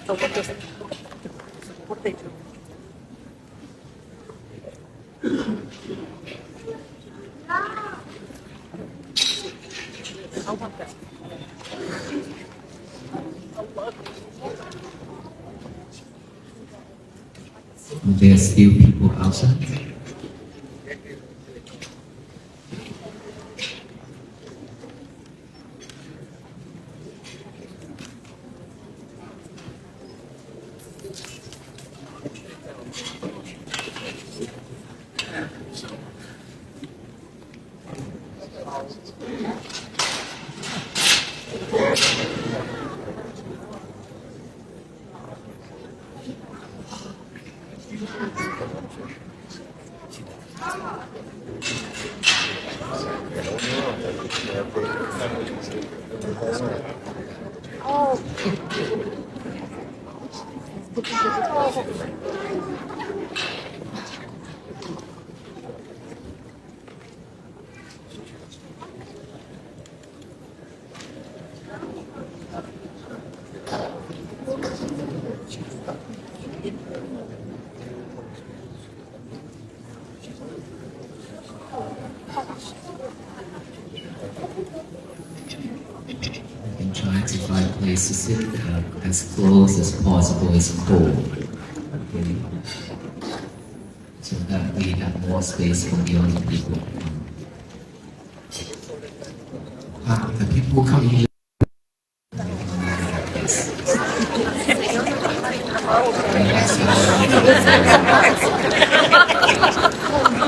So what do they do? I want that. There are still people outside. And try to find a place to sit as close as possible. It's cold. Okay. So that we have more space for the other people. The people come in.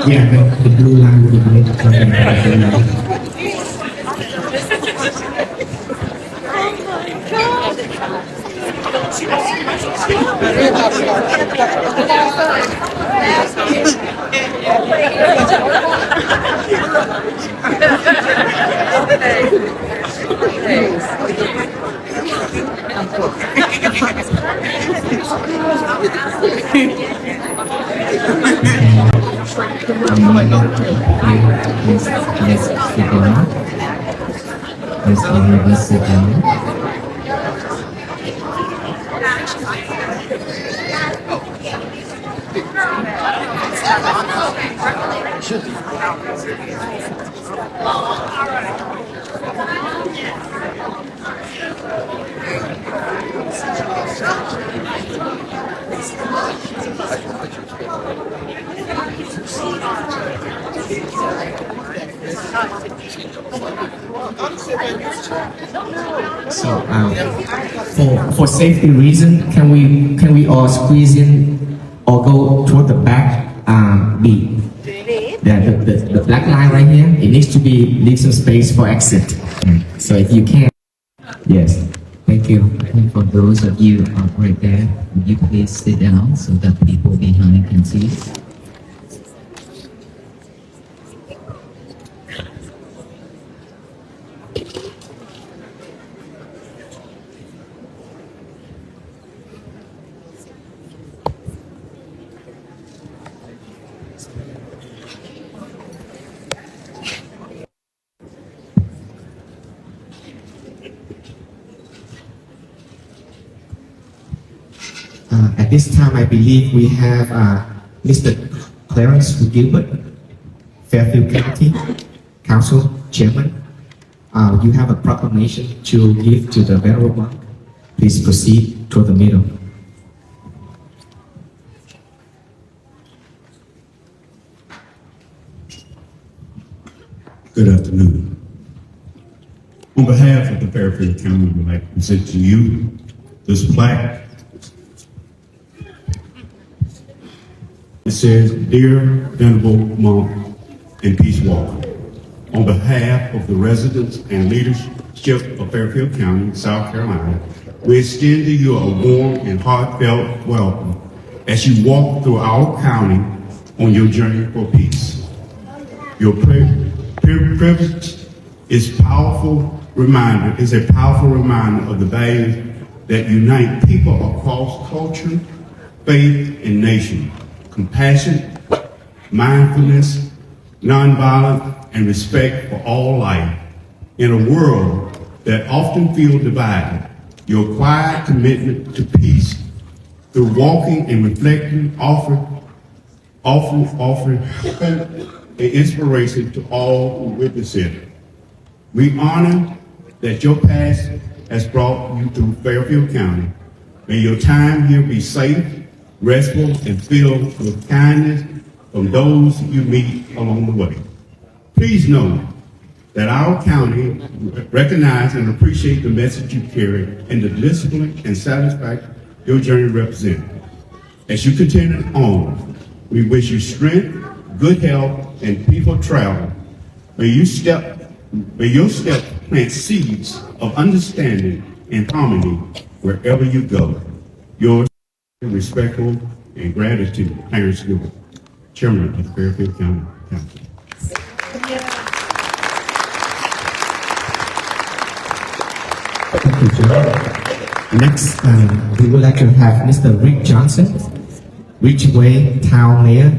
Yeah, the blue line would be made to come in. Let's sit down. Let's all of us sit down. So for safety reason, can we all squeeze in or go toward the back? The black line right here. It needs to leave some space for exit. So if you can, yes. Thank you. And for those of you right there, would you please sit down so that people behind can see? At this time, I believe we have Mr. Clarence Gilbert, Fairfield County Council Chairman. You have a proclamation to give to the venerable monk. Please proceed to the middle. Good afternoon. On behalf of the Fairfield County, we'd like to present to you this plaque. It says, "Dear Venerable Monk and Peace Walker, on behalf of the residents and leadership of Fairfield County, South Carolina, we extend to you a warm and heartfelt welcome as you walk through our county on your journey for peace. Your privilege is a powerful reminder of the values that unite people across culture, faith, and nation. Compassion, mindfulness, nonviolence, and respect for all life. In a world that often feels divided, your quiet commitment to peace through walking and reflecting, offering hope and inspiration to all who witness it. We honor that your past has brought you through Fairfield County. May your time here be safe, restful, and filled with kindness from those you meet along the way. Please know that our county recognize and appreciate the message you carry and the discipline and satisfaction your journey represents. As you continue on, we wish you strength, good health, and peaceful travel. May your steps plant seeds of understanding and harmony wherever you go. Yours, respectful and gratitude, Clarence Gilbert, Chairman of the Fairfield County Council. Thank you, Joe. Next, we would like to have Mr. Rick Johnson, Ridgeway Town Mayor,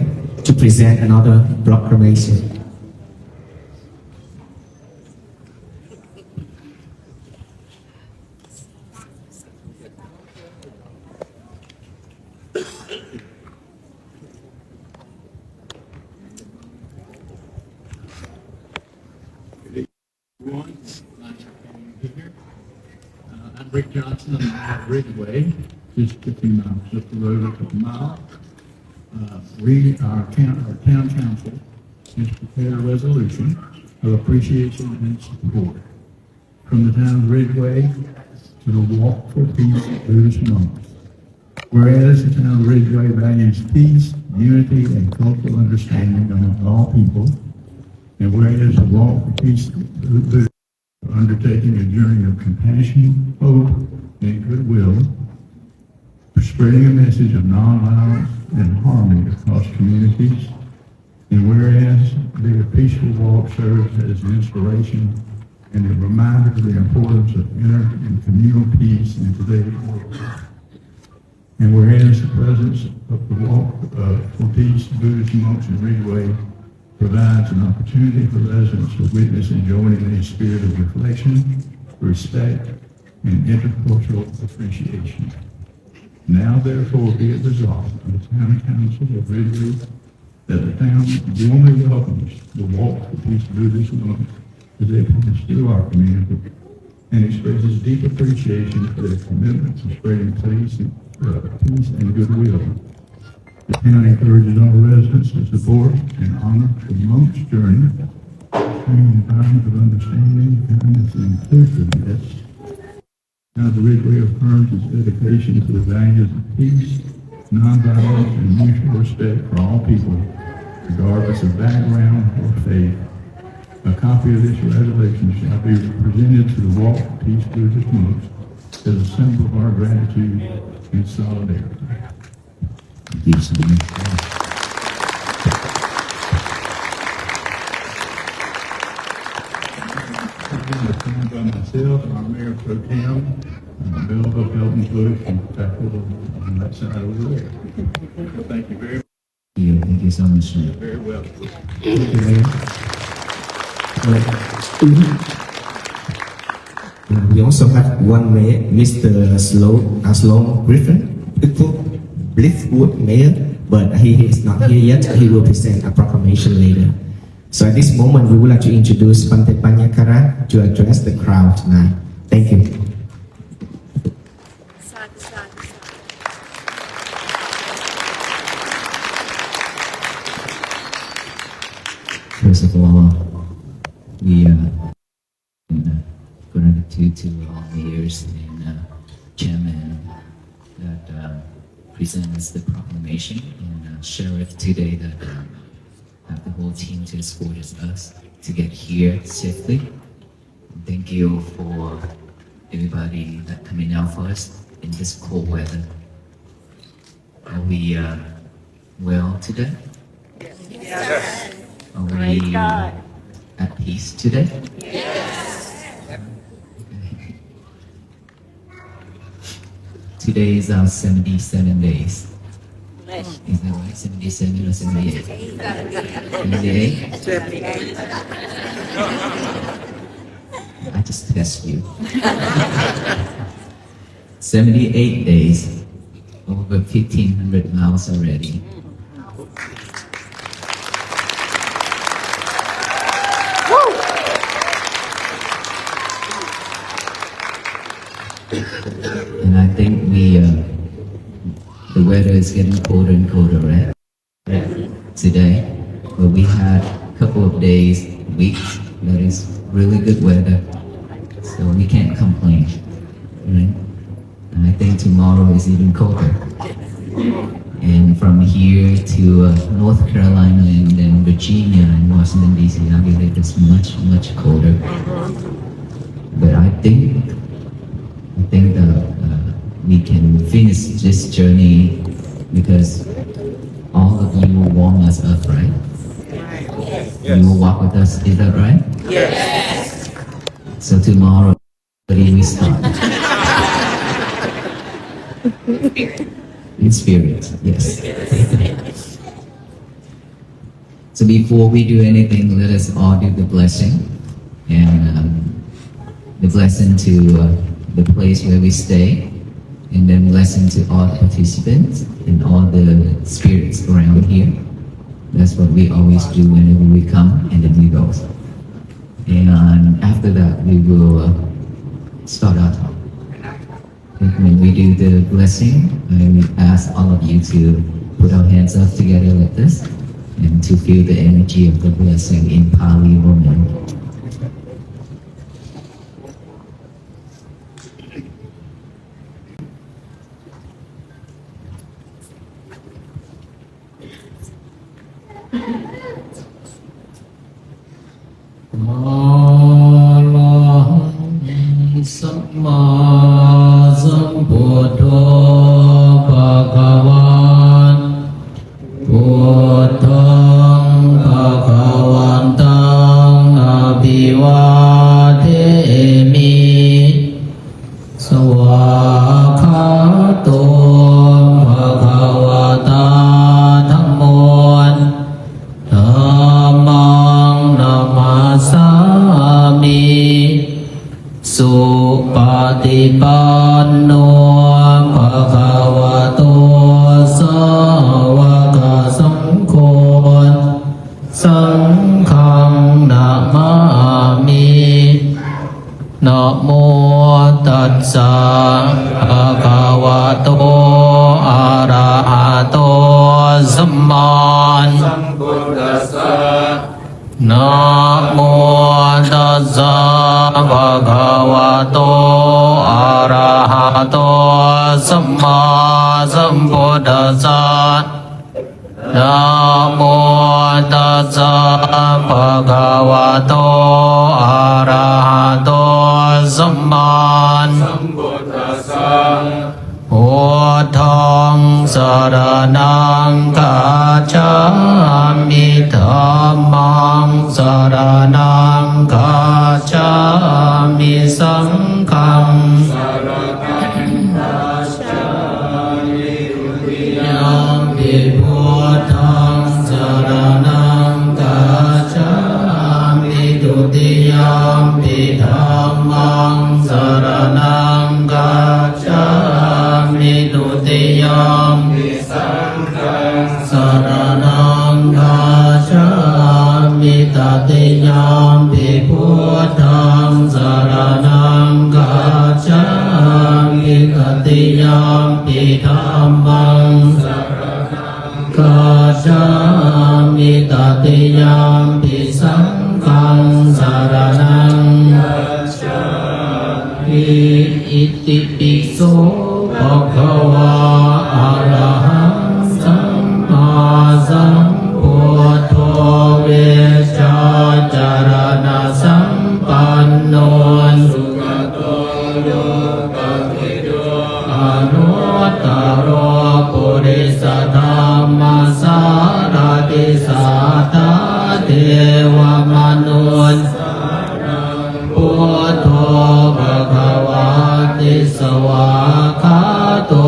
to present another proclamation. Everyone, nice to be here. I'm Rick Johnson. I'm at Ridgeway, just 15 miles up the road, a couple miles. Our town council has prepared a resolution of appreciation and support from the town of Ridgeway to the Walk for Peace Buddhist monks. Whereas the town of Ridgeway values peace, unity, and cultural understanding among all people, and whereas the Walk for Peace Buddhist are undertaking a journey of compassion, hope, and goodwill, spreading a message of nonviolence and harmony across communities, and whereas their peaceful walk serves as an inspiration and a reminder of the importance of inner and communal peace in today's world. And whereas the presence of the Walk for Peace Buddhist monks in Ridgeway provides an opportunity for residents to witness and join in a spirit of reflection, respect, and intercultural appreciation. Now, therefore, be it resolved by the Town Council of Ridgeway that the town warmly welcomes the Walk for Peace Buddhist monks as they pass through our community and expresses deep appreciation for their commitment to spreading peace and goodwill. The town encourages all residents to support and honor the monks' journey, creating an environment of understanding, kindness, and inclusiveness. Now the Ridgeway affirms its dedication to the values of peace, nonviolence, and mutual respect for all people, regardless of background or faith. A copy of this resolution shall be presented to the Walk for Peace Buddhist monks as a symbol of our gratitude and solidarity. Thank you so much. I'm by myself, our Mayor Pro Tem, Bill of Elton Bush, and Faculty on that side over there. Thank you very much. Thank you so much. You're very welcome. Thank you, Mayor. We also have one mayor, Mr. Sloan Griffin, Bliffwood Mayor, but he is not here yet. He will present a proclamation later. So at this moment, we would like to introduce Bhante Panyakara to address the crowd tonight. Thank you. Sati, Sati, Sati. First of all, we in gratitude to all mayors and chairman that presents the proclamation and sheriff today that have the whole team to escort us to get here safely. Thank you for everybody that coming out for us in this cold weather. Are we well today? Yes. Are Praise we God. at peace today? Yes. Today is our 77 days. Bless Is that right? 77 or 78? 78? 78. I just test you. 78 days over 1,500 miles already. And I think the weather is getting colder and colder, right? Today, but we had a couple of days, weeks that is really good weather, so we can't complain, right? And I think tomorrow is even colder. And from here to North Carolina and then Virginia and Washington D.C., I believe it's much colder. But I think that we can finish this journey because all of you will warm us up, right? You will walk with us, is that right? Yes. So tomorrow, we start. In spirit, yes. So before we do anything, let us all do the blessing. And the blessing to the place where we stay. And then blessing to all participants and all the spirits around here. That's what we always do whenever we come and then we go. And after that, we will start our talk. When we do the blessing, I ask all of you to put our hands up together like this and to feel the energy of the blessing in Pali Roman. Samma Sambuddho Bhagavan Buddhaṃ Bhagavantaṃ Abhivādemi Svākhato Bhagavata Dhammo Dhammaṃ Namasami Supatipanno Bhagavato Sāvaka Saṅkho Saṅkhaṃ Namāmi Namo Tassā Bhagavato Arahato Samma Sambuddhassa Namo Tassā Bhagavato Arahato Samma Sambuddhassa Namo Tassā Bhagavato Arahato Samma Sambuddhassa Buddhaṃ Saraṇaṃ Gacchāmi Dhammaṃ Saraṇaṃ Gacchāmi Saṅgham Saraṇaṃ Gacchāmi Dutiyampi Buddhaṃ Saraṇaṃ Gacchāmi Dutiyampi Dhammaṃ Saraṇaṃ Gacchāmi Dutiyampi Saṅgham Saraṇaṃ Gacchāmi Tatiyampi Buddhaṃ Saraṇaṃ Gacchāmi Tatiyampi Dhammaṃ Saraṇaṃ Gacchāmi Tatiyampi Saṅgham Saraṇaṃ Gacchāmi Iti Bhikkhu Bhagavā Arahaṃ Sammā Sambuddho Vecchācarana Sampanno Sukhato Lokavito Anuttaro Purisa Dhamma Sarati Sata Deva Manun Buddho Bhagavati Svākhato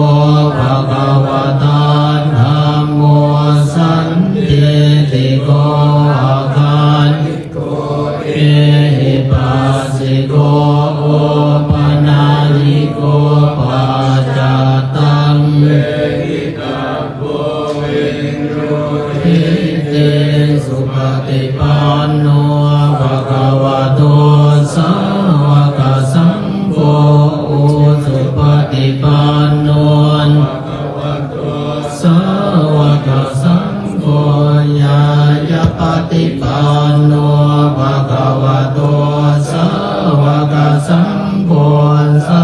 โนสาวกสังโฆญายปฏิปันโนภะคะวะโตสาวกสังโฆสา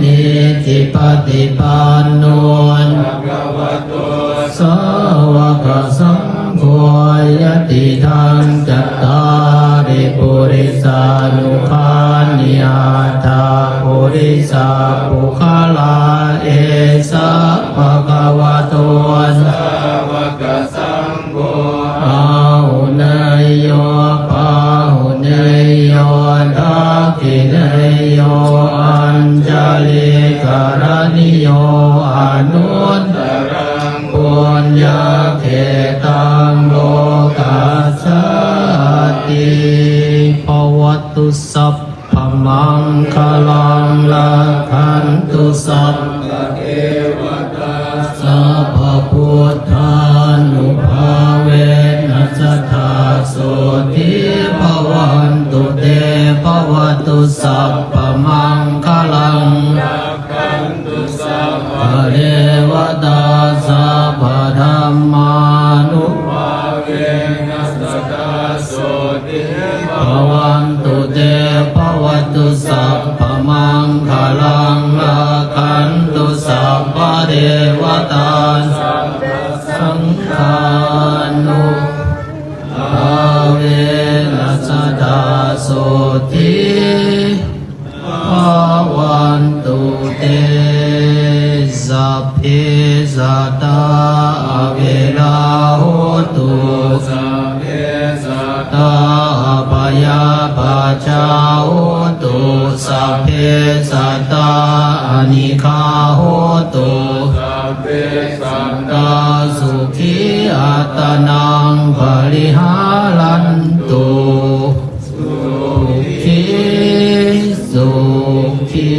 มีจิปฏิปันโนภะคะวะโตสาวกสังโฆยติทังจัตตาริปุริสานุภานิอาตาปุริสาปุคลาเอสะภะคะวะโตสาวกสังโฆอาหุเนยโยปาหุเนยโยทักขิเนยโยอัญจลิกรณิโยอนุตตรังปุญญเขตังโลกัสสติภวัตตุสัพพมังคลังละขันตุสัพพเทวตาสัพพพุทธานุภาเวนัสสทาโสติภวันตุเตภวตุสัพพมังคลังละขันตุสัพพเทวตาสัพพธัมมานุภาเวนัสสทาโสติภวันตุเตภวตุสัพพมังคลังละขันตุสัพพเทวตาสัพพสังฆานุภาเวนัสสทาโสติภวันตุเตสัพเพสัตตาเวลาโหตุสัพเพสัตตาปยาปัจจาโหตุสัพเพสัตตาอนิฆาโหตุสัพเพสัตตาสุขีอัตตนังปริหารันตุสุขีสุขี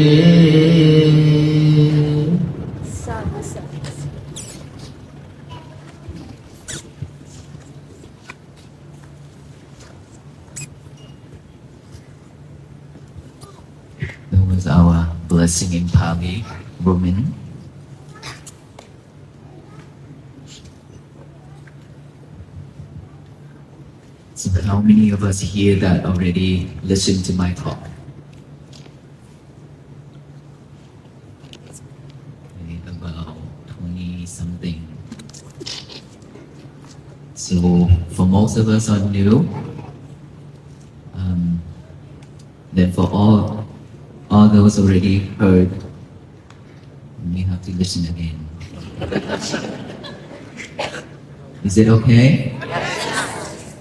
That was our blessing in Pali, Roman. So how many of us here that already listened to my talk? Maybe about 20 something. So for most of us are new. Then for all those already heard, we have to listen again. Is it okay?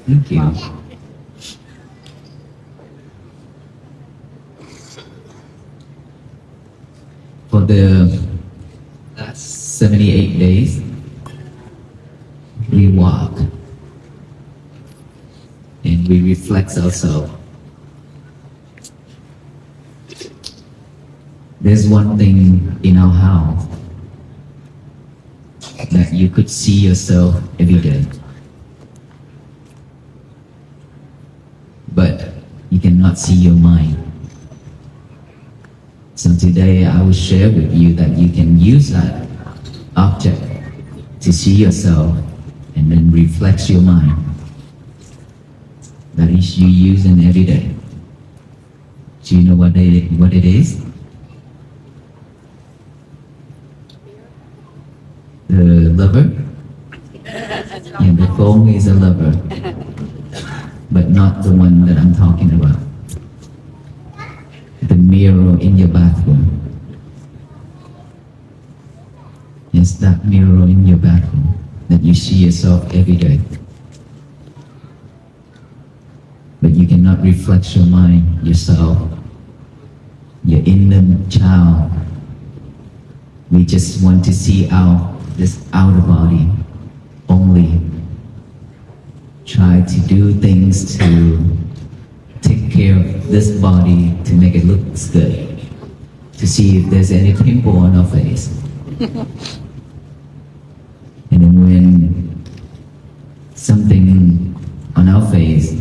Thank you. For the last 78 days, we walk and we reflect ourselves. There's one thing in our house that you could see yourself every day, but you cannot see your mind. So today I will share with you that you can use that object to see yourself and then reflect your mind. That is you using every day. Do you know what it is? The lover? Yeah, the phone is a lover, but not the one that I'm talking about. The mirror in your bathroom. Yes, that mirror in your bathroom that you see yourself every day. But you cannot reflect your mind, yourself, your inner child. We just want to see this outer body only. Try to do things to take care of this body to make it look good. To see if there's any pimple on our face. And then when something on our face,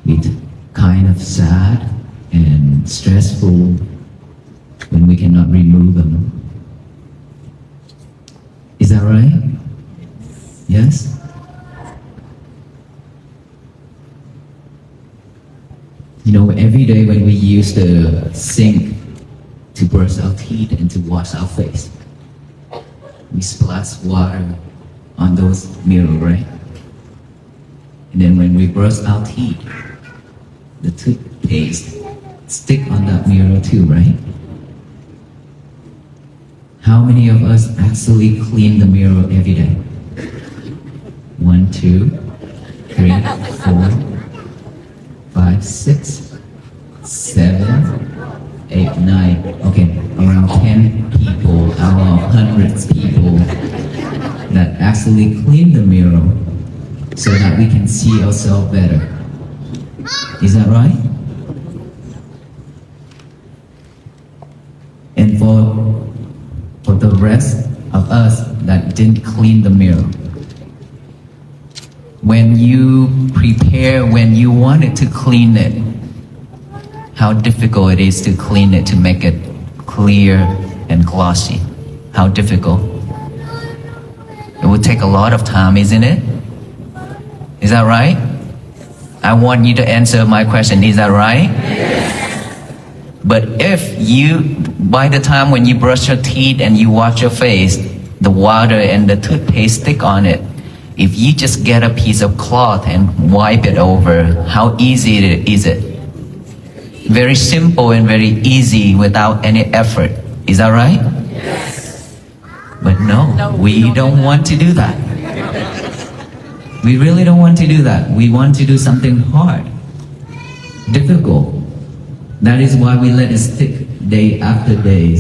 it's kind of sad and stressful when we cannot remove them. right? Yes? You know, every day when we use the sink to brush our teeth and to wash our face, we splash water on those mirrors, right? And then when we brush our teeth, the toothpaste stick on that mirror too, right? How many of us actually clean the mirror every day? 1, 2, 3, 4, 5, 6, 7, 8, 9. Okay, around 10 people out of hundreds of people that actually clean the mirror so that we can see ourselves better. Is that right? And for the rest of us that didn't clean the mirror, when you prepare, when you wanted to clean it, how difficult it is to clean it, to make it clear and glossy. How difficult. It would take a lot of time, isn't it? Is that right? I want you to answer my question. Is that right? Yes. But if you, by the time when you brush your teeth and you wash your face, the water and the toothpaste stick on it, if you just get a piece of cloth and wipe it over, how easy is it? Very simple and very easy without any effort. Is that right? Yes. But no, we don't want to do that. We really don't want to do that. We want to do something hard, difficult. That is why we let it stick day after day.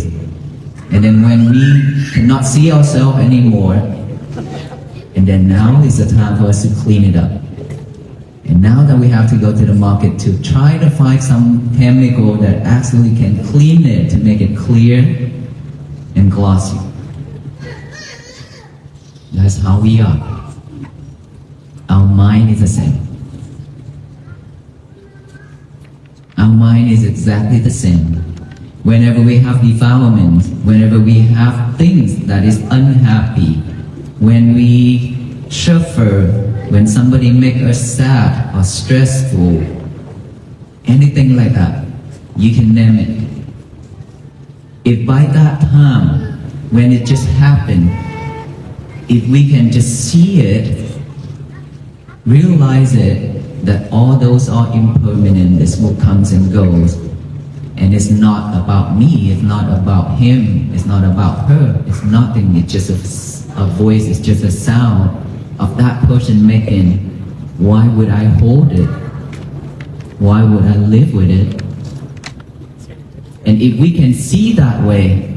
And then when we cannot see ourselves anymore, and then now is the time for us to clean it up. And now that we have to go to the market to try to find some chemical that actually can clean it to make it clear and glossy. That's how we are. Our mind is the same. Our mind is exactly the same. Whenever we have defilements, whenever we have things that is unhappy, when we suffer, when somebody make us sad or stressful, anything like that, you can name it. If by that time, when it just happened, if we can just see it, realize it, that all those are impermanent, this will comes and goes, and it's not about me, it's not about him, it's not about her, it's nothing, it's just a voice, it's just a sound of that person making. Why would I hold it? Why would I live with it? And if we can see that way,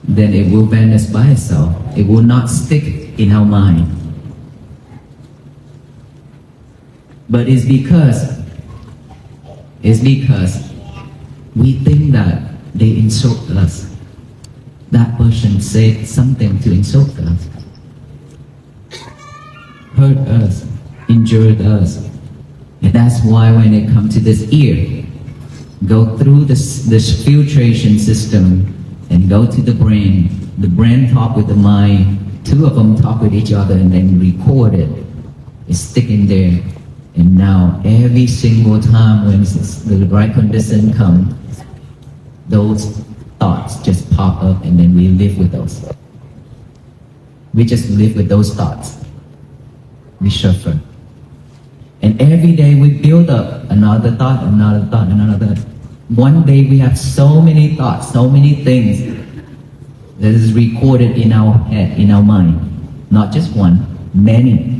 then it will vanish by itself. It will not stick in our mind. But it's because we think that they insult us. That person said something to insult us, hurt us, injured us. And that's why when it comes to this ear, go through this filtration system and go to the brain talk with the mind, two of them talk with each other and then record it. It's sticking there. And now every single time when the right condition comes, those thoughts just pop up and then we live with those. We just live with those thoughts. We suffer. And every day we build up another thought, another thought, another thought. One day we have so many thoughts, so many things that is recorded in our head, in our mind. Not just one, many.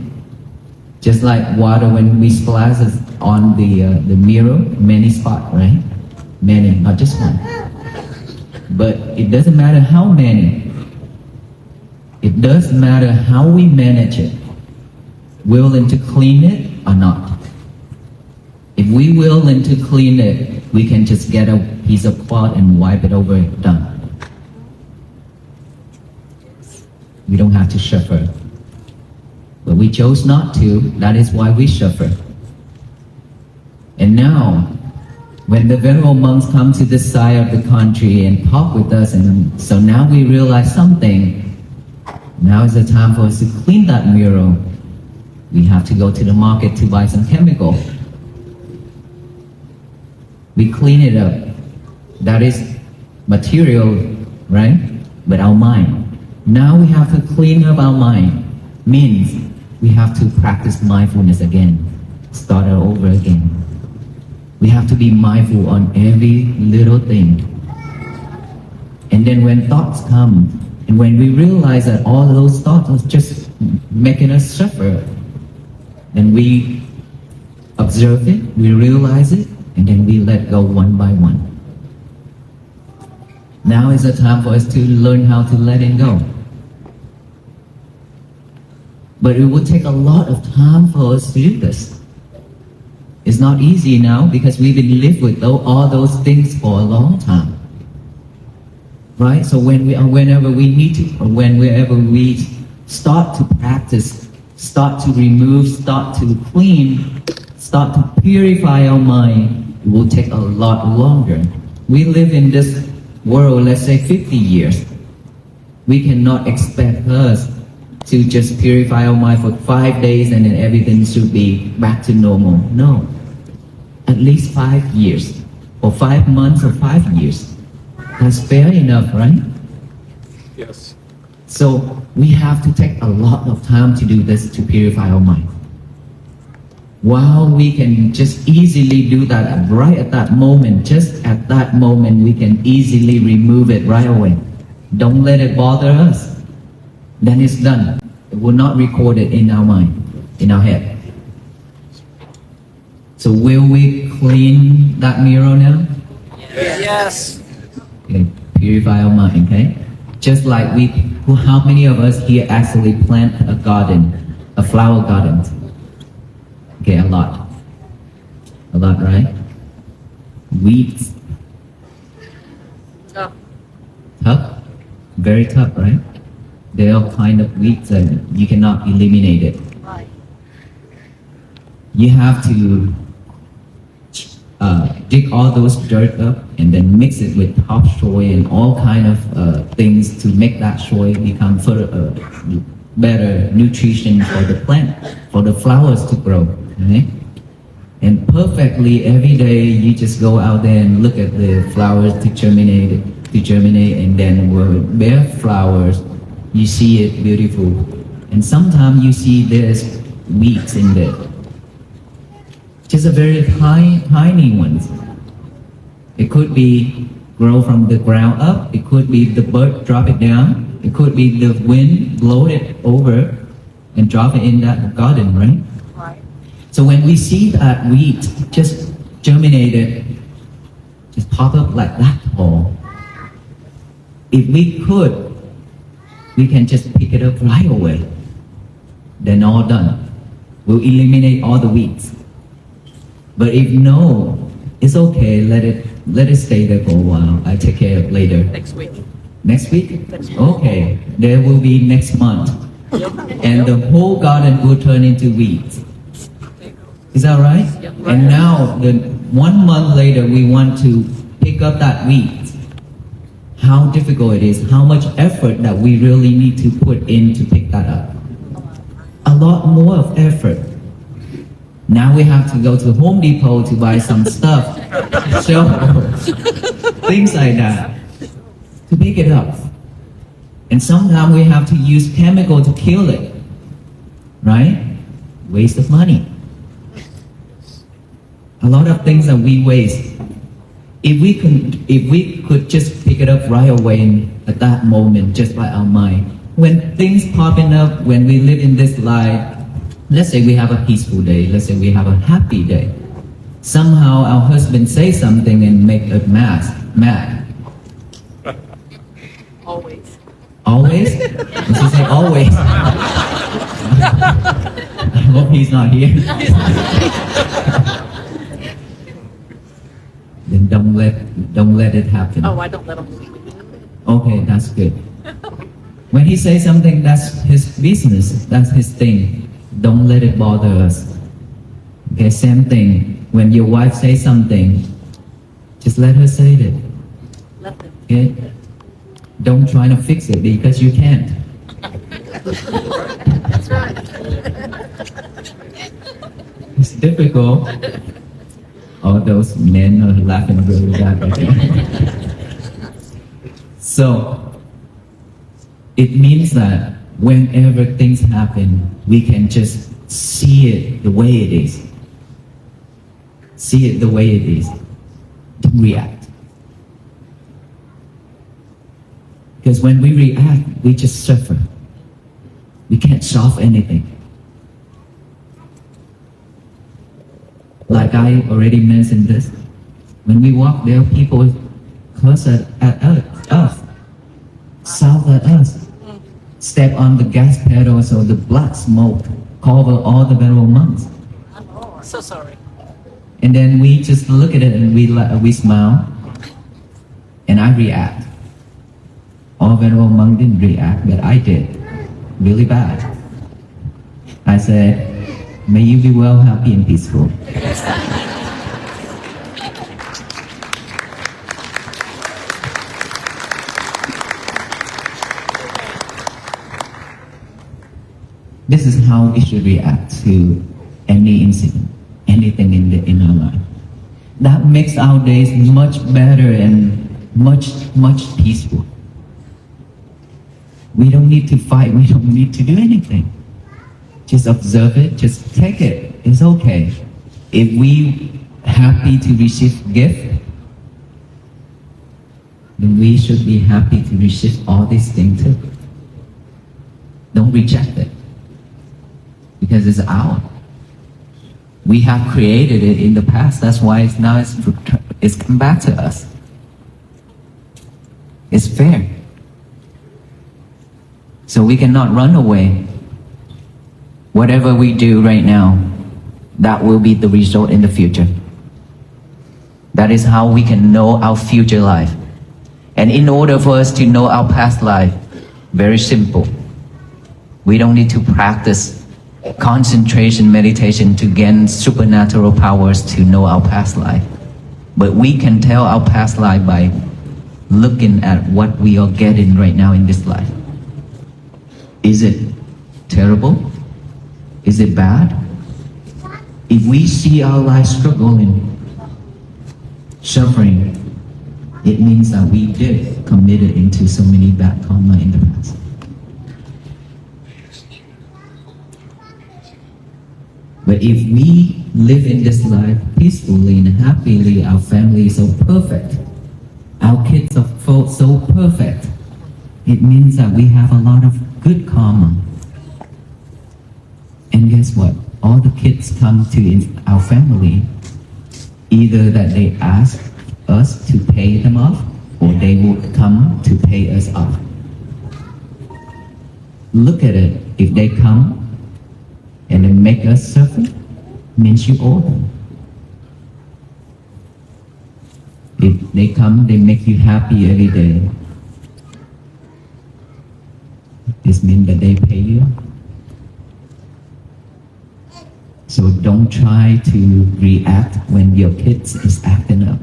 Just like water when we splash it on the mirror, many spots, right? Many, not just one. But it doesn't matter how many. It does matter how we manage it. Willing to clean it or not. If we willing to clean it, we can just get a piece of cloth and wipe it over, done. We don't have to suffer. But we chose not to, that is why we suffer. And now, when the venerable monks come to this side of the country and talk with us, and so now we realize something, Now is the time for us to clean that mirror. We have to go to the market to buy some chemical. We clean it up. That is material, right? But our mind. Now we have to clean up our mind. Means we have to practice mindfulness again. Start all over again. We have to be mindful on every little thing. And then when thoughts come, and when we realize that all those thoughts are just making us suffer, then we observe it, we realize it, and then we let go one by one. Now is the time for us to learn how to let it go. But it will take a lot of time for us to do this. It's not easy now because we've been living with all those things for a long time. Right? So whenever we start to practice, start to remove, start to clean, start to purify our mind, it will take a lot longer. We live in this world, let's say 50 years. We cannot expect us to just purify our mind for 5 days and then everything should be back to normal. No. At least 5 years, or 5 months, or 5 years. That's fair enough, right? Yes. So we have to take a lot of time to do this to purify our mind. While we can just easily do that right at that moment, just at that moment, we can easily remove it right away. Don't let it bother us. Then it's done. It will not record it in our mind, in our head. So will we clean that mirror now? Yes. Okay, purify our mind, okay? Just like how many of us here actually plant a garden, a flower garden? Okay, a lot. A lot, right? Weeds. No. Tough? Very tough, right? There are kind of weeds that you cannot eliminate it. Right. You have to dig all those dirt up and then mix it with topsoil and all kind of things to make that soil become better nutrition for the plant, for the flowers to grow. Okay? And perfectly every day you just go out there and look at the flowers to germinate, and then when bear flowers, you see it beautiful. And sometimes you see there's weeds in there. Just a very tiny ones. It could be grow from the ground up. It could be the bird drop it down. It could be the wind blow it over and drop it in that garden, right? Right. So when we see that weed just germinated, just pop up like that tall, if we could, we can just pick it up right away. Then all done. We'll eliminate all the weeds. But if no, it's okay, let it stay there for a while. I take care of it later. Next week. Next week? Okay, there will be next month. Yep. And the whole garden will turn into weeds. Is that right? Yep. And now, 1 month later, we want to pick up that weed. How difficult it is, how much effort that we really need to put in to pick that up. A lot more of effort. Now we have to go to Home Depot to buy some stuff, things like that, to pick it up. And sometimes we have to use chemical to kill it, right? Waste of money. A lot of things that we waste. If we could just pick it up right away at that moment, just by our mind. When things popping up, when we live in this life, let's say we have a peaceful day, let's say we have a happy day. Somehow our husband says something and make us mad. Always. Always? Does he say always? I hope he's not here. Then don't let it happen. Oh, I don't let them. Okay, that's good. When he says something, that's his business, that's his thing. Don't let it bother us. Okay, same thing. When your wife says something, just let her say it. Let them. Okay? Don't try to fix it because you can't. That's right. It's difficult. All those men are laughing really bad right now. So, it means that whenever things happen, we can just see it the way it is. See it the way it is. Don't react. Because when we react, we just suffer. We can't solve anything. Like I already mentioned this, when we walk there, people curse at us, shout at us, step on the gas pedal so the black smoke cover all the venerable monks. Oh, so sorry. And then we just look at it and we smile, and I react. All venerable monks didn't react, but I did, really bad. I said, may you be well, happy, and peaceful. This is how we should react to any incident, anything in our life. That makes our days much better and much peaceful. We don't need to fight, we don't need to do anything. Just observe it, just take it. It's okay. If we happy to receive gift, then we should be happy to receive all these things too. Don't reject it, because it's ours. We have created it in the past. That's why it's come back to us. It's fair. So we cannot run away. Whatever we do right now, that will be the result in the future. That is how we can know our future life. And in order for us to know our past life, very simple. We don't need to practice concentration meditation to gain supernatural powers to know our past life. But we can tell our past life by looking at what we are getting right now in this life. Is it terrible? Is it bad? If we see our life struggling, suffering, it means that we did committed into so many bad karma in the past. But if we live in this life peacefully and happily, our family is so perfect, our kids are so perfect, it means that we have a lot of good karma. And guess what? All the kids come to our family, either that they ask us to pay them off, or they will come to pay us off. Look at it. If they come and they make us suffer, means you owe them. If they come, they make you happy every day, this means that they pay you. So don't try to react when your kids is acting up.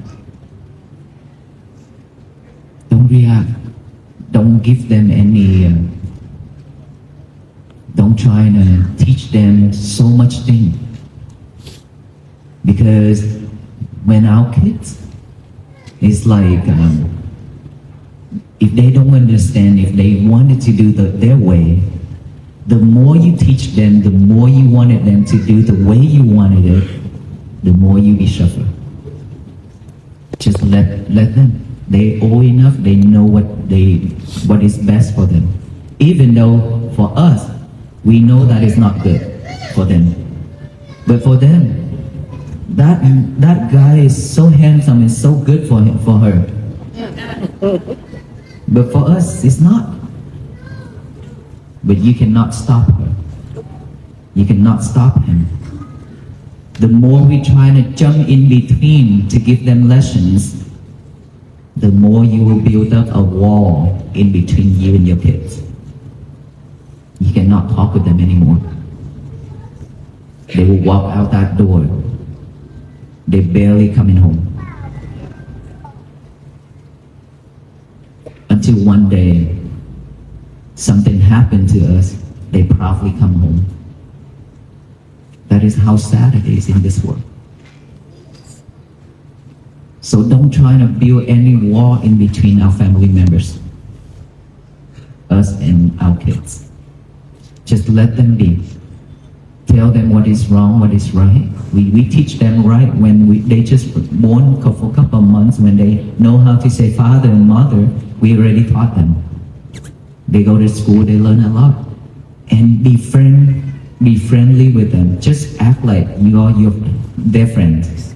Don't react. Don't give them any, don't try to teach them so much thing. Because when our kids, it's like, if they don't understand, if they wanted to do their way, the more you teach them, the more you wanted them to do the way you wanted it, the more you be suffer. Just let them. They owe enough, they know what is best for them. Even though for us, we know that is not good for them. But for them, that guy is so handsome and so good for her. But for us, it's not. But you cannot stop her. You cannot stop him. The more we try to jump in between to give them lessons, the more you will build up a wall in between you and your kids. You cannot talk with them anymore. They will walk out that door. They're barely coming home. Until one day, something happened to us they proudly come home. That is how sad it is in this world. So don't try to build any wall in between our family members, us and our kids. Just let them be. Tell them what is wrong, what is right. We teach them right when they just born for a couple of months. When they know how to say father and mother, we already taught them. They go to school, they learn a lot. And be friendly with them. Just act like you are their friends.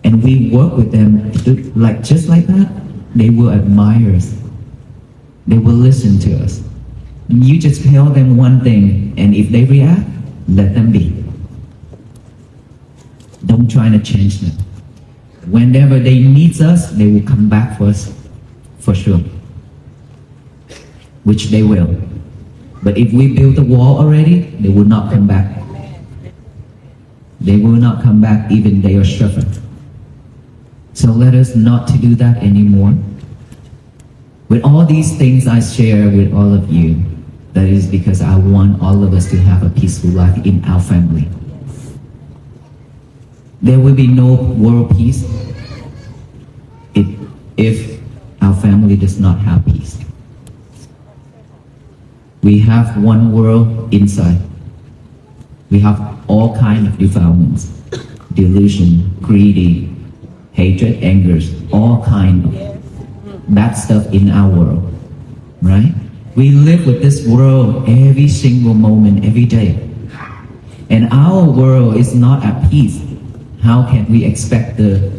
And we work with them just like that. They will admire us. They will listen to us. You just tell them one thing, and if they react, let them be. Don't try to change them. Whenever they need us, they will come back for us, for sure. Which they will. But if we build a wall already, they will not come back. They will not come back even they are suffering. So let us not to do that anymore. With all these things I share with all of you, that is because I want all of us to have a peaceful life in our family. There will be no world peace if our family does not have peace. We have one world inside. We have all kinds of defilements, delusion, greedy, hatred, angers, all kinds of bad stuff in our world, right? We live with this world every single moment, every day. And our world is not at peace. How can we expect the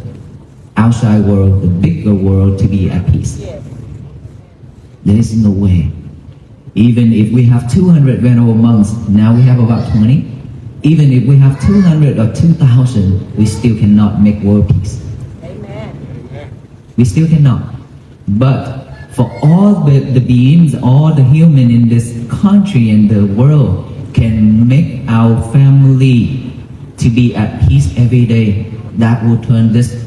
outside world, the bigger world, to be at peace? There is no way. Even if we have 200 venerable monks, now we have about 20. Even if we have 200 or 2,000, we still cannot make world peace. Amen. We still cannot. But for all the beings, all the human in this country and the world can make our family to be at peace every day, that will turn this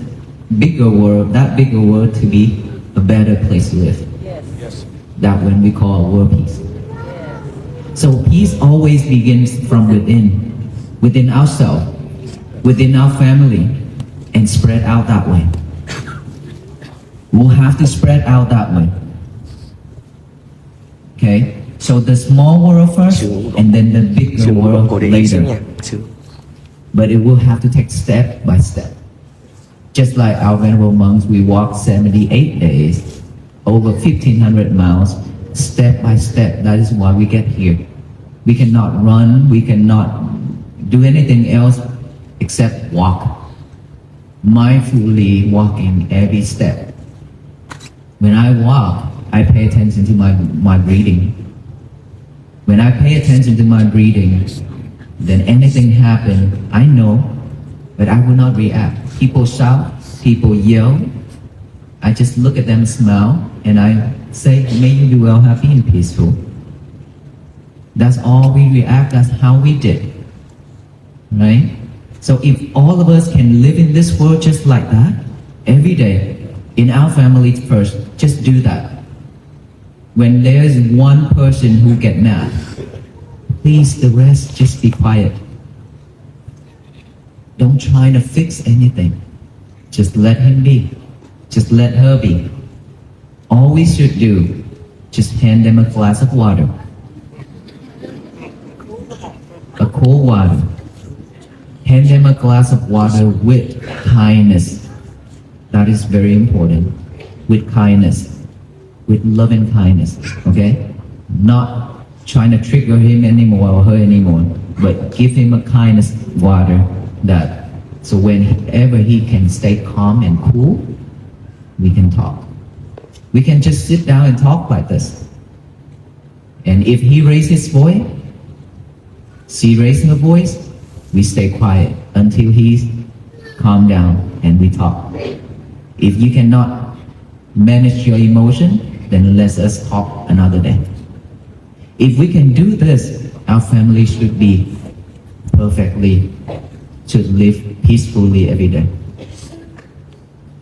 bigger world, to be a better place to live. Yes. That when we call world peace. Yes. So peace always begins from within ourselves, within our family, and spread out that way. We'll have to spread out that way. Okay? So the small world first, and then the bigger world later. But it will have to take step by step. Just like our venerable monks, we walk 78 days, over 1,500 miles, step by step. That is why we get here. We cannot run, we cannot do anything else except walk. Mindfully walking every step. When I walk, I pay attention to my breathing. When I pay attention to my breathing, then anything happen, I know, but I will not react. People shout, people yell. I just look at them, smile, and I say, may you be well, happy, and peaceful. That's all we react, that's how we did. Right? So if all of us can live in this world just like that, every day, in our family first, just do that. When there's one person who get mad, please, the rest, just be quiet. Don't try to fix anything. Just let him be. Just let her be. All we should do, just hand them a glass of water. A cold water. Hand them a glass of water with kindness. That is very important. With kindness. With love and kindness. Okay? Not trying to trigger him anymore or her anymore, but give him a kindness water that so whenever he can stay calm and cool, we can talk. We can just sit down and talk like this. And if he raises his voice, she raising her voice, we stay quiet until he's calmed down and we talk. If you cannot manage your emotion, then let us talk another day. If we can do this, our family should be should live peacefully every day.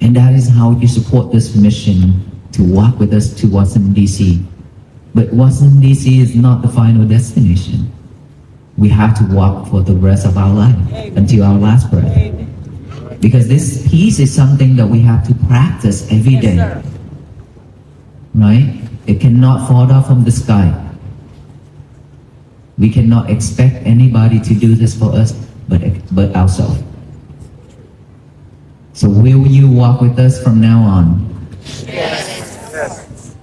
And that is how you support this mission to walk with us to Washington, D.C. But Washington DC is not the final destination. We have to walk for the rest of our life until our last breath. Because this peace is something that we have to practice every day. Right? It cannot fall down from the sky. We cannot expect anybody to do this for us but ourselves. So will you walk with us from now on? Yes.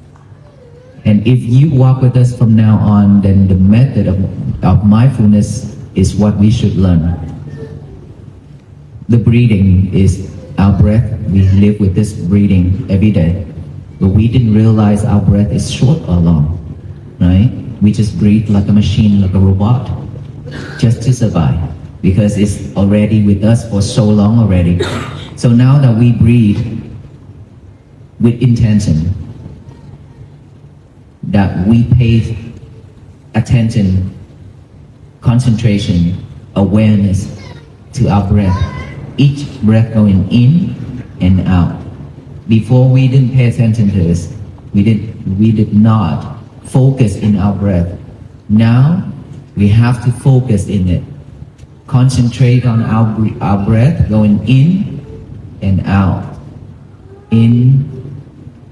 And if you walk with us from now on, then the method of mindfulness is what we should learn. The breathing is our breath. We live with this breathing every day. But we didn't realize our breath is short or long, right? We just breathe like a machine, like a robot, just to survive, because it's already with us for so long already. So now that we breathe with intention, that we pay attention, concentration, awareness to our breath, each breath going in and out. Before we didn't pay attention to this, we did not focus in our breath. Now we have to focus in it. Concentrate on our breath going in and out. In,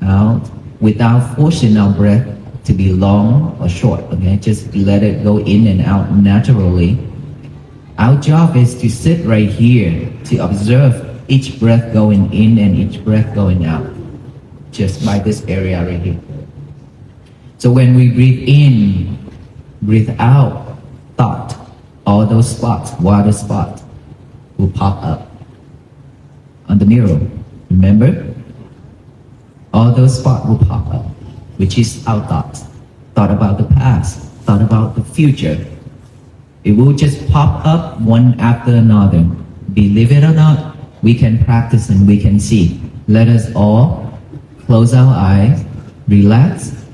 out, without forcing our breath to be long or short. Okay, just let it go in and out naturally. Our job is to sit right here to observe each breath going in and each breath going out, just by this area right here. So when we breathe in, breathe out, thought, all those spots, water spots, will pop up on the mirror. Remember? All those spots will pop up, which is our thoughts. Thought about the past, thought about the future. It will just pop up one after another. Believe it or not, we can practice and we can see. Let us all close our eyes, relax,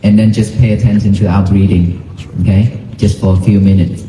and then just pay attention to our breathing, okay? Just for a few minutes.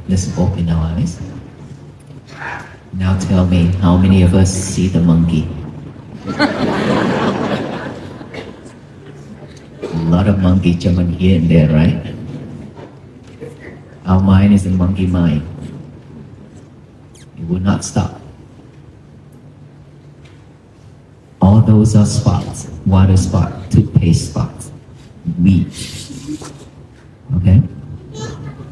Let's open our eyes. Now tell me, how many of us see the monkey? A lot of monkeys jumping here and there, right? Our mind is a monkey mind. It will not stop. All those are spots, water spot, toothpaste spots, weeds. Okay?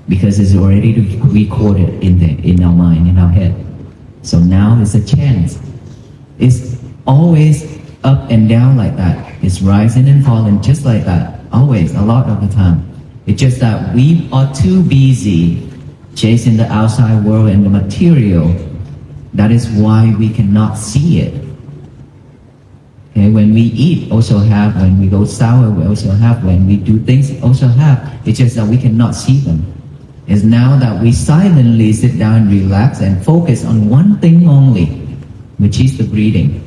Because it's already recorded in our mind, in our head. So now it's a chance. It's always up and down like that. It's rising and falling just like that. Always, a lot of the time. It's just that we are too busy chasing the outside world and the material. That is why we cannot see it. Okay, when we eat, also have. When we go sour, we also have. When we do things, also have. It's just that we cannot see them. It's now that we silently sit down, relax, and focus on one thing only, which is the breathing.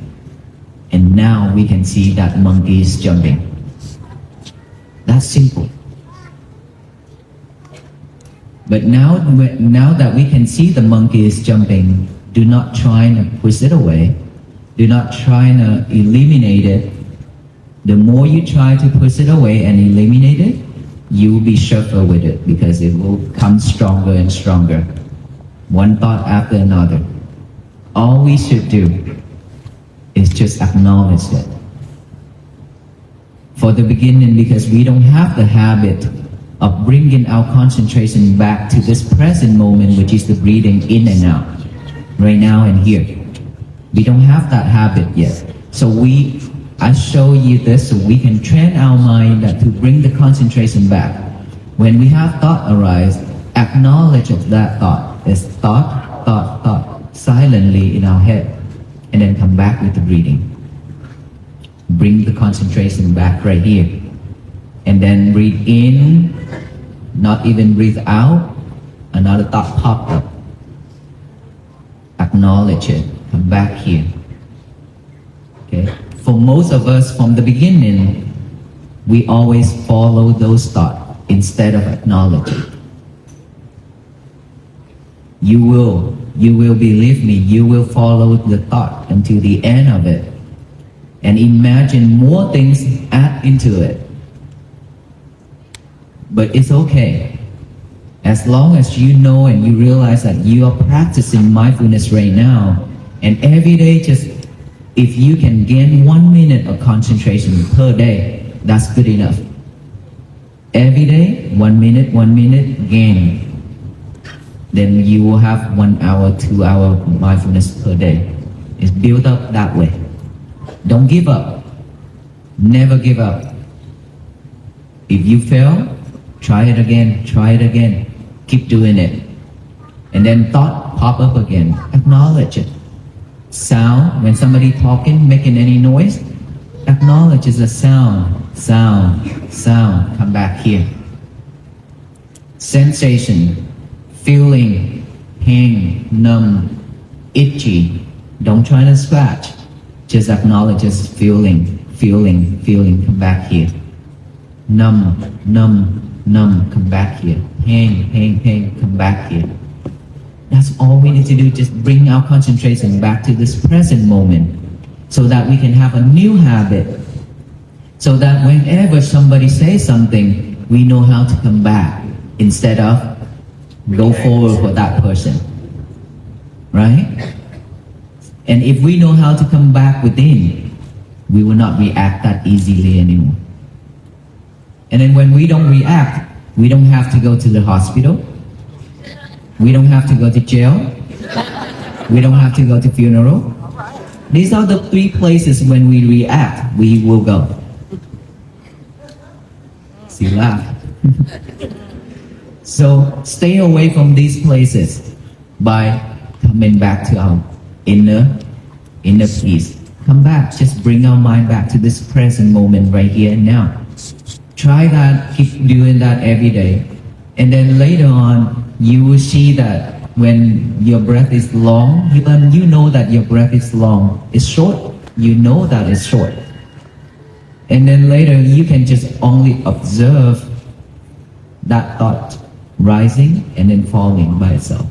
And now we can see that monkey is jumping. That's simple. But now that we can see the monkey is jumping, do not try to push it away. Do not try to eliminate it. The more you try to push it away and eliminate it, you will be suffer with it because it will come stronger and stronger. One thought after another. All we should do is just acknowledge it. For the beginning, because we don't have the habit of bringing our concentration back to this present moment, which is the breathing in and out, right now and here. We don't have that habit yet. So I show you this so we can train our mind to bring the concentration back. When we have thought arise, acknowledge of that thought. It's thought, silently in our head. And then come back with the breathing. Bring the concentration back right here. And then breathe in, not even breathe out, another thought popped up. Acknowledge it, come back here. Okay? For most of us, from the beginning, we always follow those thoughts instead of acknowledging. You will believe me, you will follow the thought until the end of it. And imagine more things add into it. But it's okay. As long as you know and you realize that you are practicing mindfulness right now, and every day just, if you can gain 1 minute of concentration per day, that's good enough. Every day, 1 minute gain. Then you will have 1 hour, 2 hour mindfulness per day. It's built up that way. Don't give up. Never give up. If you fail, try it again. Keep doing it. And then thought pop up again. Acknowledge it. Sound, when somebody talking, making any noise, acknowledge it's a sound. Come back here. Sensation, feeling, pain, numb, itchy. Don't try to scratch. Just acknowledge it's feeling. Come back here. Numb, come back here. Pain, come back here. That's all we need to do, just bring our concentration back to this present moment so that we can have a new habit. So that whenever somebody says something, we know how to come back instead of go forward for that person. Right? And if we know how to come back within, we will not react that easily anymore. And then when we don't react, we don't have to go to the hospital. We don't have to go to jail. We don't have to go to funeral. These are the 3 places when we react, we will go. See, laugh. So stay away from these places by coming back to our inner peace. Come back, just bring our mind back to this present moment right here and now. Try that, keep doing that every day. And then later on, you will see that when your breath is long, even you know that your breath is long. It's short, you know that it's short. And then later, you can just only observe that thought rising and then falling by itself.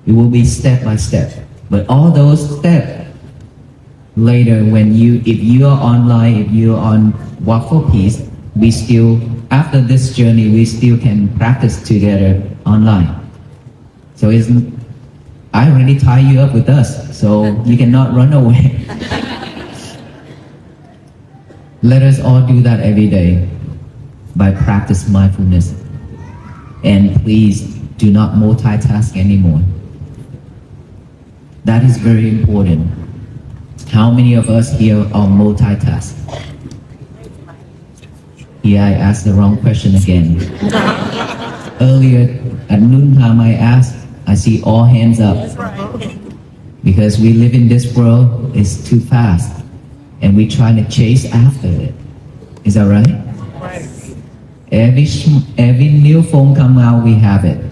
It will be step by step. But all those steps, later if you are online, if you are on Walk for Peace, we still, after this journey, we still can practice together online. So I already tie you up with us, so you cannot run away. Let us all do that every day by practice mindfulness. And please do not multitask anymore. That is very important. How many of us here are multitask? Here I asked the wrong question again. Earlier at noontime I see all hands up. Because we live in this world, it's too fast. and we try to chase after it. Is that right? Right. Every new phone come out, we have it.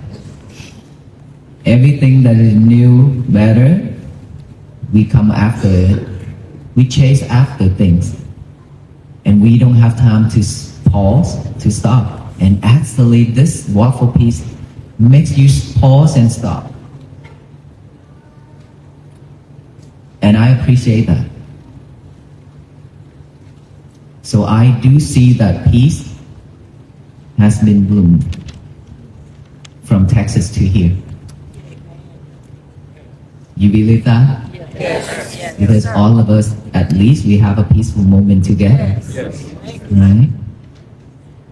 Everything that is new, better, we come after it. We chase after things. And we don't have time to pause, to stop. And actually, this walk for peace makes you pause and stop. And I appreciate that. So I do see that peace has been bloomed from Texas to here. You believe that? Yes. Because all of us, at least we have a peaceful moment together. Yes. Right?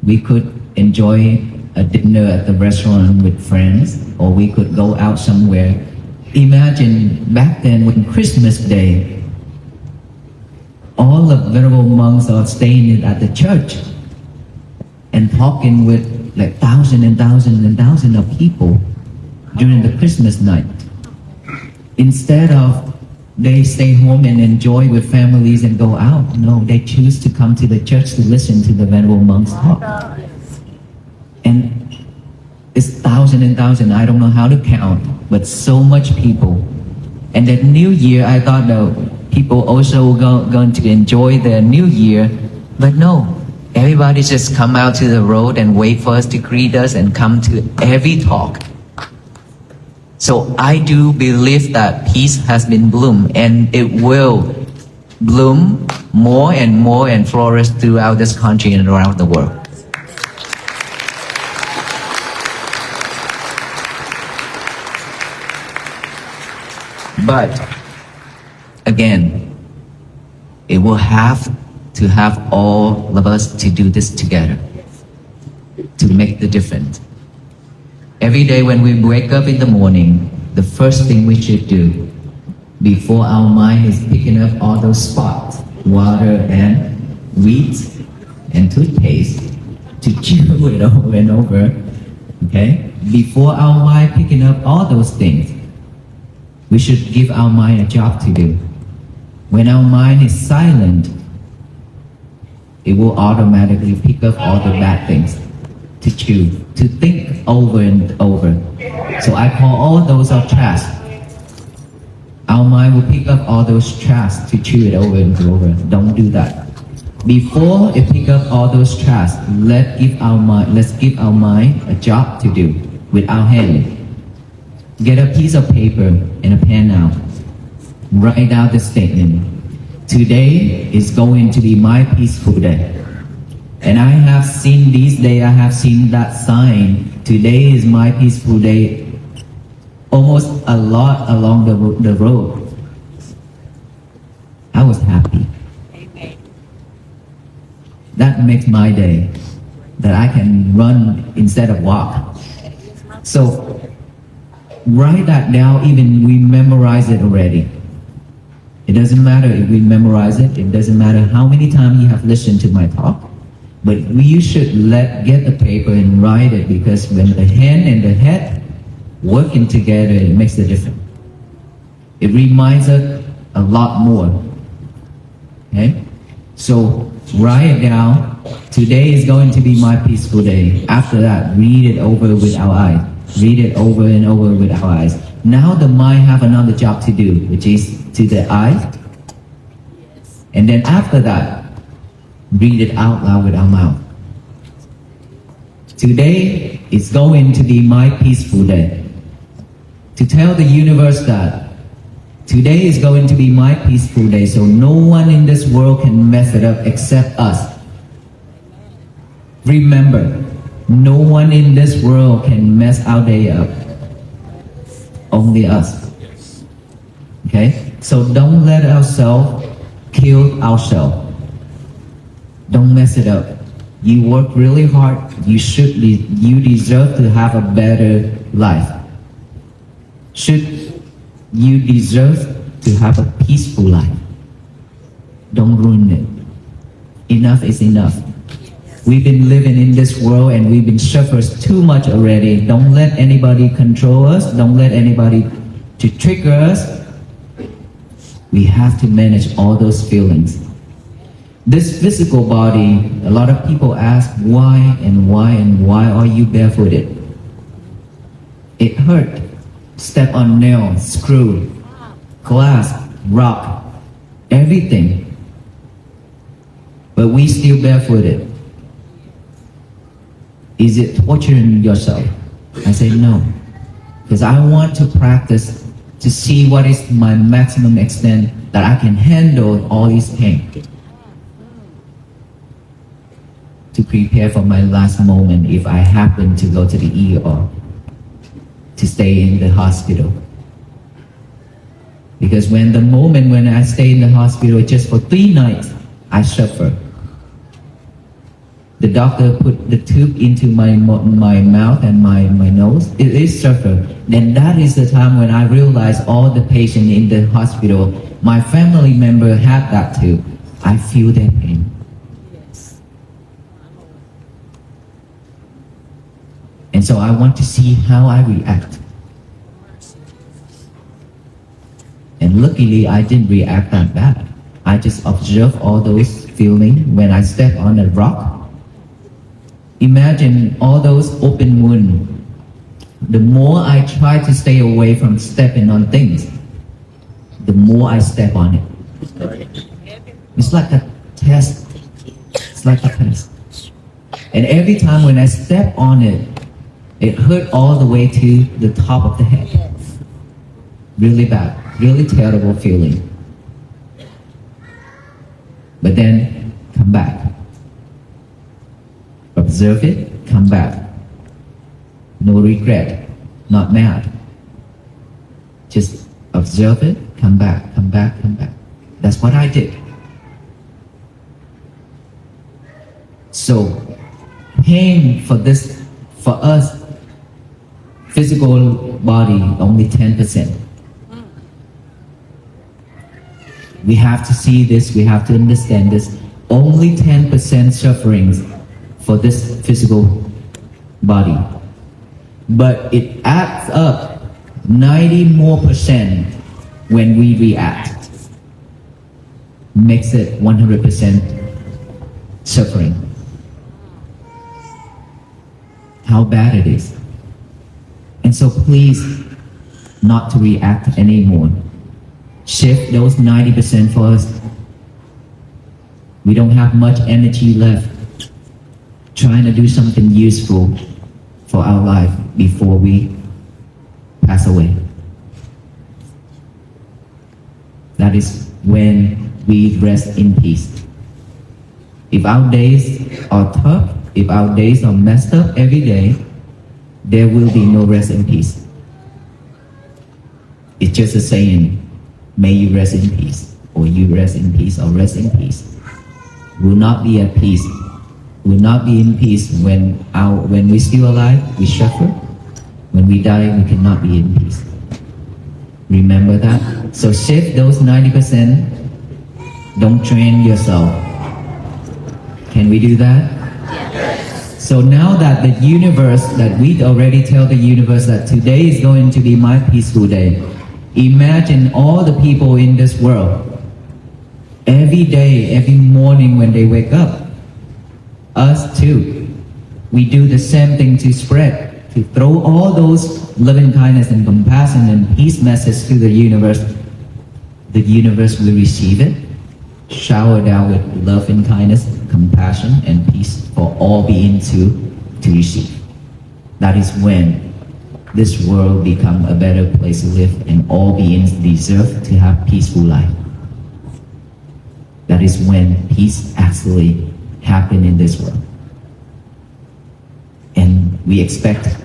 We could enjoy a dinner at the restaurant with friends, or we could go out somewhere. Imagine back then when Christmas Day, all the venerable monks are staying at the church and talking with like thousands and thousands and thousands of people during the Christmas night. Instead of they stay home and enjoy with families and go out, no, they choose to come to the church to listen to the venerable monks talk. And it's thousands and thousands, I don't know how to count, but so much people. And the New Year, I thought people also going to enjoy the New Year, but no, everybody just come out to the road and wait for us to greet us and come to every talk. So I do believe that peace has been bloomed, and it will bloom more and more and flourish throughout this country and around the world. But again, it will have to have all of us to do this together to make the difference. Every day when we wake up in the morning, the first thing we should do before our mind is picking up all those spots, water and weeds and toothpaste, to chew it over and over, okay? Before our mind picking up all those things, we should give our mind a job to do. When our mind is silent, it will automatically pick up all the bad things to chew, to think over and over. So I call all those are trash. Our mind will pick up all those trash to chew it over and over. Don't do that. Before it pick up all those trash, let's give our mind a job to do with our hand. Get a piece of paper and a pen now. Write down the statement. Today is going to be my peaceful day. And I have seen these days, I have seen that sign, today is my peaceful day, almost a lot along the road. I was happy. That makes my day, that I can run instead of walk. So write that down, even we memorize it already. It doesn't matter if we memorize it, it doesn't matter how many times you have listened to my talk. But you should get the paper and write it, because when the hand and the head working together, it makes a difference. It reminds us a lot more. Okay? So write it down. Today is going to be my peaceful day. After that, read it over with our eyes. Read it over and over with our eyes. Now the mind have another job to do, which is to the eyes. And then after that, read it out loud with our mouth. Today is going to be my peaceful day. To tell the universe that today is going to be my peaceful day, so no one in this world can mess it up except us. Remember, no one in this world can mess our day up. Only us. Okay? So don't let ourselves kill ourselves. Don't mess it up. You work really hard. You deserve to have a better life. You deserve to have a peaceful life. Don't ruin it. Enough is enough. We've been living in this world and we've been suffering too much already. Don't let anybody control us. Don't let anybody to trigger us. We have to manage all those feelings. This physical body, a lot of people ask why and why and why are you barefooted? It hurt. Step on nail, screw, glass, rock, everything. But we still barefooted. Is it torturing yourself? I say no. Because I want to practice to see what is my maximum extent that I can handle all this pain. To prepare for my last moment if I happen to go to the ER, to stay in the hospital. Because when I stay in the hospital just for 3 nights, I suffer. The doctor put the tube into my mouth and my nose. It is suffer. Then that is the time when I realize all the patients in the hospital, my family member had that too. I feel their pain. And so I want to see how I react. And luckily, I didn't react that bad. I just observe all those feelings when I step on a rock. Imagine all those open wounds. The more I try to stay away from stepping on things, the more I step on it. It's like a test. It's like a test. And every time when I step on it, it hurt all the way to the top of the head. Really bad, really terrible feeling. But then, come back. Observe it, come back. No regret, not mad. Just observe it, come back, come back, come back. That's what I did. So, pain for us, physical body, only 10%. We have to see this, we have to understand this. Only 10% sufferings for this physical body. But it adds up 90% more when we react. Makes it 100% suffering. How bad it is. And so please, not to react anymore. Shift those 90% for us. We don't have much energy left trying to do something useful for our life before we pass away. That is when we rest in peace. If our days are tough, if our days are messed up every day, there will be no rest in peace. It's just a saying, may you rest in peace, or you rest in peace, or rest in peace. Will not be at peace. Will not be in peace when we're still alive, we suffer. When we die, we cannot be in peace. Remember that? So shift those 90%. Don't train yourself. Can we do that? So now that the universe, that we already tell the universe that today is going to be my peaceful day. Imagine all the people in this world, every day, every morning when they wake up, us too, we do the same thing to spread, to throw all those loving kindness and compassion and peace message to the universe. The universe will receive it, shower down with love and kindness, compassion and peace for all beings to receive. That is when this world become a better place to live and all beings deserve to have peaceful life. That is when peace actually happen in this world. And we expect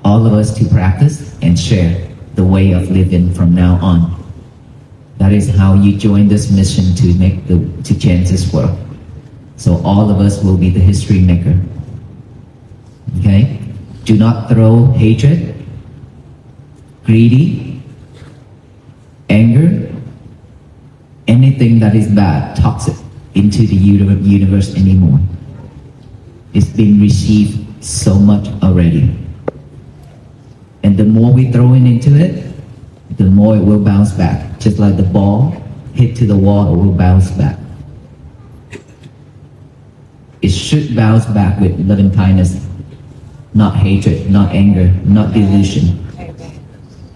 all of us to practice and share the way of living from now on. That is how you join this mission to change this world. So all of us will be the history maker. Okay? Do not throw hatred, greedy, anger, anything that is bad, toxic, into the universe anymore. It's been received so much already. And the more we throw into it, the more it will bounce back. Just like the ball hit to the wall, it will bounce back. it should bounce back with loving kindness, not hatred, not anger, not delusion.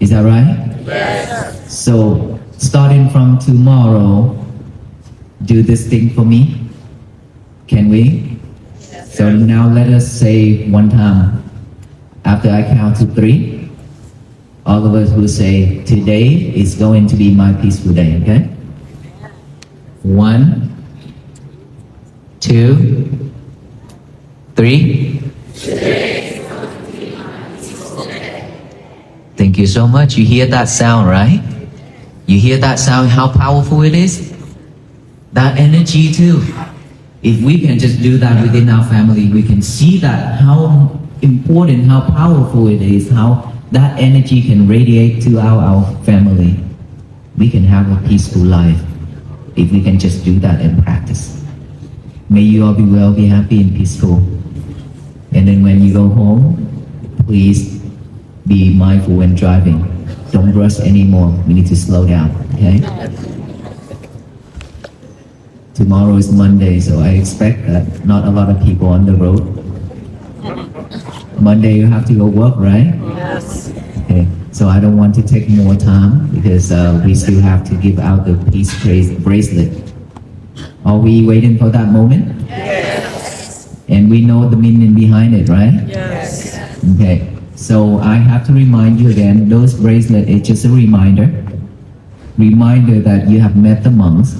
Is that right? Yes. So, starting from tomorrow, do this thing for me. Can we? Yes. So now let us say one time. After I count to 3, all of us will say, today is going to be my peaceful day, okay? 1, 2, 3. Thank you so much. You hear that sound, right? You hear that sound, how powerful it is? That energy too. If we can just do that within our family, we can see that how important, how powerful it is, how that energy can radiate to our family. We can have a peaceful life if we can just do that and practice. May you all be well, be happy and peaceful. And then when you go home, please be mindful when driving. Don't rush anymore. We need to slow down, okay? Tomorrow is Monday, so I expect that not a lot of people on the road. Monday you have to go work, right? Yes. Okay, so I don't want to take more time because we still have to give out the peace bracelet. Are we waiting for that moment? Yes. And we know the meaning behind it, right? Yes. Okay, so I have to remind you again, those bracelets is just a reminder that you have met the monks,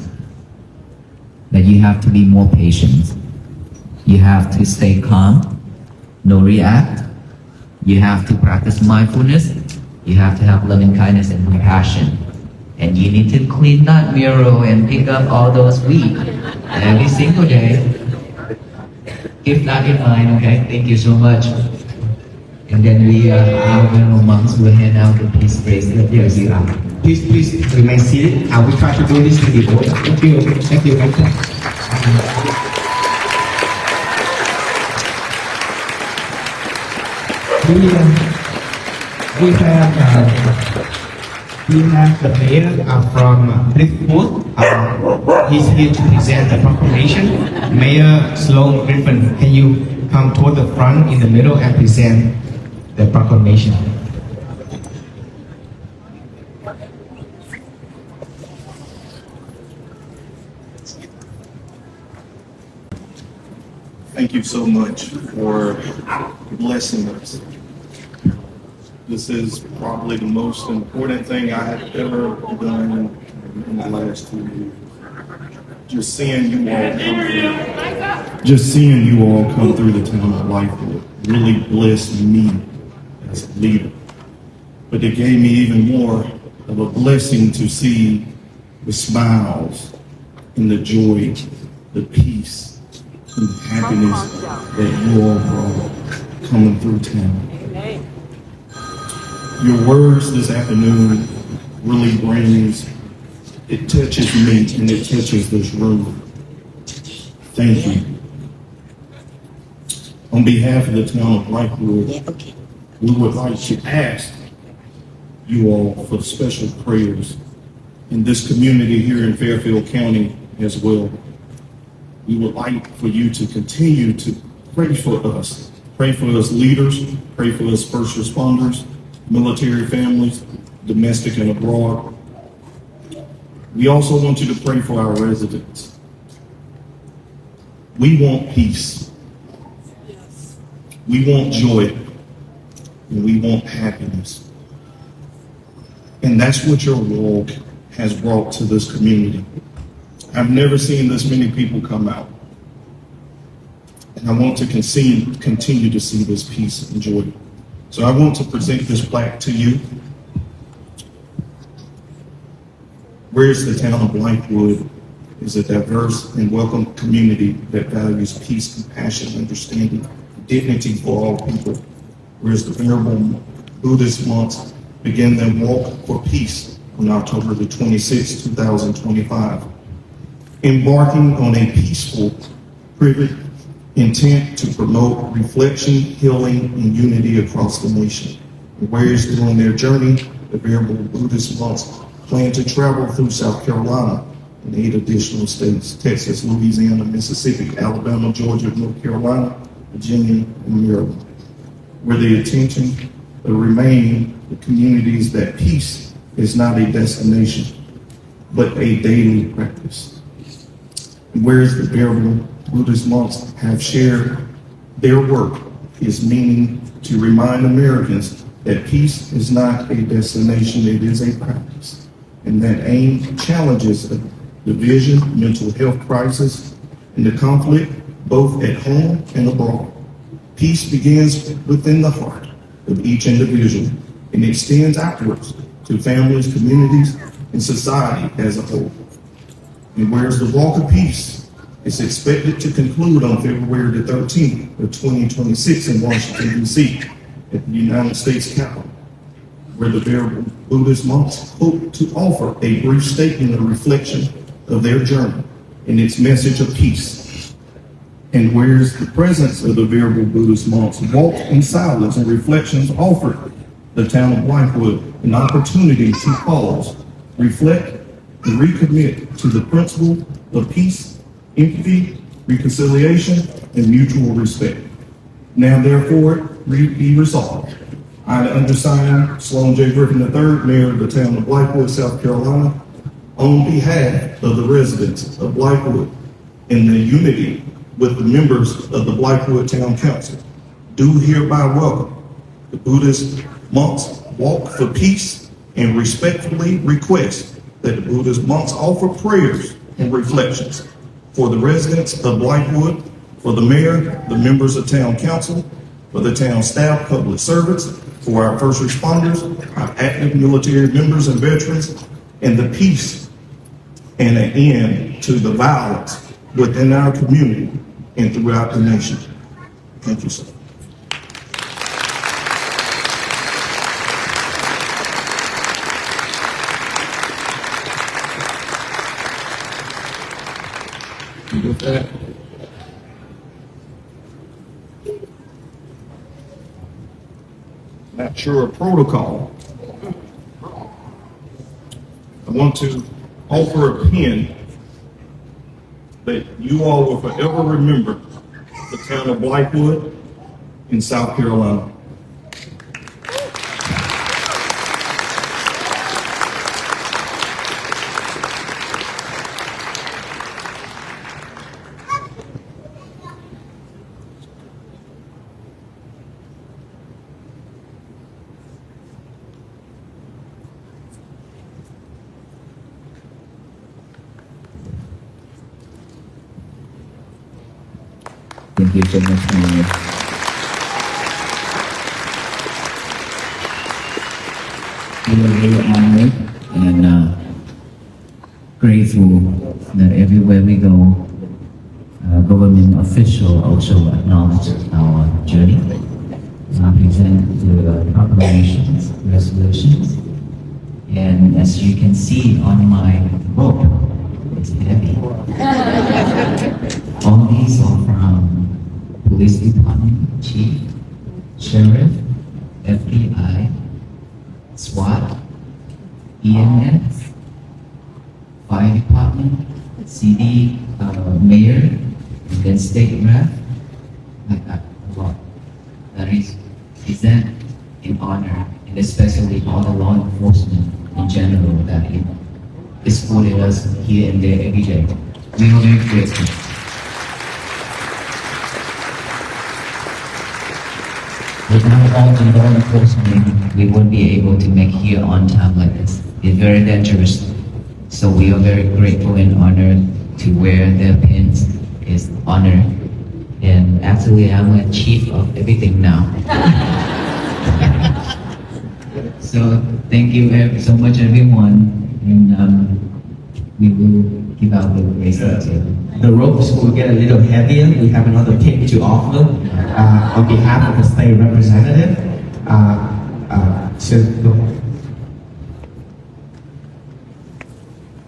that you have to be more patient. You have to stay calm, no react. You have to practice mindfulness. You have to have loving kindness and compassion. And you need to clean that mirror and pick up all those weeds every single day. Keep that in mind, okay? Thank you so much. And then our venerable monks will hand out the peace bracelet. Yes, you are. Please remain seated. We try to do this in the order. Thank you. Thank you. We have the mayor from Leesville. He's here to present the proclamation. Mayor Sloan Griffin, can you come toward the front in the middle and present the proclamation? Thank you so much for blessing us. This is probably the most important thing I have ever done in the last 2 years. Just seeing you all come through the town of Leesville really blessed me as a leader. But it gave me even more of a blessing to see the smiles and the joy, the peace and the happiness that you all brought coming through town. Your words this afternoon really it touches me and it touches this room. Thank you. On behalf of the town of Ridgeway, we would like to ask you all for special prayers in this community here in Fairfield County as well. We would like for you to continue to pray for us leaders, pray for us first responders, military families, domestic and abroad. We also want you to pray for our residents. We want peace. We want joy. And we want happiness. And that's what your walk has brought to this community. I've never seen this many people come out. And I want to continue to see this peace and joy. So I want to present this plaque to you. Whereas the town of Blankwood is a diverse and welcome community that values peace, compassion, understanding, dignity for all people. Whereas the venerable Buddhist monks began their walk for peace on October the 26th, 2025, embarking on a peaceful, privileged intent to promote reflection, healing, and unity across the nation. Whereas during their journey, the venerable Buddhist monks plan to travel through South Carolina, in 8 additional states: Texas, Louisiana, Mississippi, Alabama, Georgia, North Carolina, Virginia, and Maryland, where the attention remain the communities that peace is not a destination, but a daily practice. Whereas the venerable Buddhist monks have shared their work is meaning to remind Americans that peace is not a destination, it is a practice, and that aim challenges the division, mental health crisis, and the conflict both at home and abroad. Peace begins within the heart of each individual and extends outwards to families, communities, and society as a whole. And whereas the walk of peace is expected to conclude on February the 13th of 2026 in Washington, D.C. at the United States Capitol, where the venerable Buddhist monks hope to offer a brief statement of reflection of their journey and its message of peace. And whereas the presence of the venerable Buddhist monks walk in silence and reflections offered the town of Blythewood an opportunity to pause, reflect, and recommit to the principle of peace, empathy, reconciliation, and mutual respect. Now therefore be resolved. I, the undersigned, Sloan J. Griffin III, Mayor of the town of Blythewood, South Carolina, on behalf of the residents of Blythewood, in the unity with the members of the Blythewood Town Council, do hereby welcome the Buddhist monks walk for peace and respectfully request that the Buddhist monks offer prayers and reflections for the residents of Blythewood, for the mayor, the members of town council, for the town staff, public servants, for our first responders, our active military members and veterans, and the peace and an end to the violence within our community and throughout the nation. Thank you, sir. With that, not sure of protocol. I want to offer a pen that you all will forever remember the town of Blythewood in South Carolina. Thank you so much, Mayor. We are very honored and grateful that everywhere we go, government officials also acknowledge our journey, present the proclamations, resolutions, and as you can see on my book, it's heavy. All these are from Police Department, Chief, Sheriff, FBI, SWAT, EMS, Fire Department, CD, Mayor, and then State Rep. Like that, a lot. That is present in honor, and especially all the law enforcement in general that supported us here and there every day. We are very grateful. Without all the law enforcement, we won't be able to make here on time like this. It's very dangerous. So we are very grateful and honored to wear their pins. Is honor. And actually, I'm a chief of everything now. So thank you so much, everyone. And we will give out the bracelet too. The ropes will get a little heavier. We have another pin to offer on behalf of the state representative. So go ahead.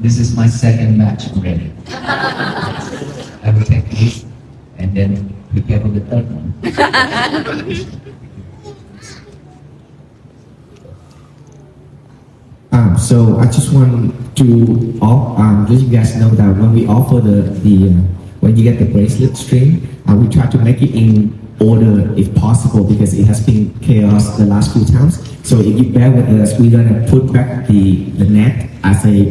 This is my second match already. I will take this and then prepare for the third one. So So I just want to let you guys know that when we offer when you get the bracelet string, we try to make it in order if possible because it has been chaos the last few times. So if you bear with us, we're gonna put back the net as a